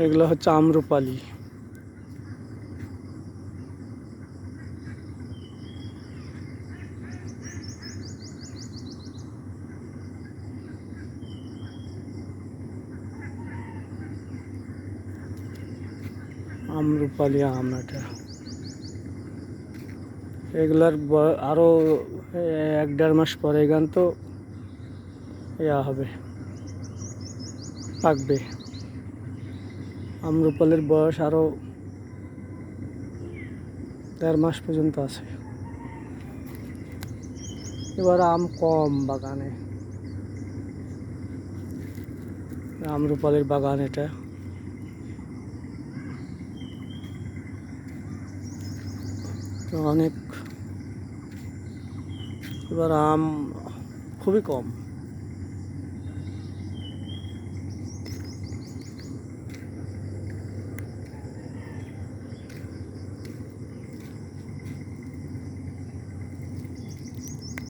এগুলো হচ্ছে আম্রপালি। আম্রপালি আম এটা। এগুলার আরো 1-1.5 মাস পরে এখান তো হবে, পাকবে। আম্রপালির বয়স আরো 1.5 মাস পর্যন্ত আছে। এবার আম কম বাগানে, আম্রপালির বাগান এটা। তো অনেক, এবার আম খুবই কম।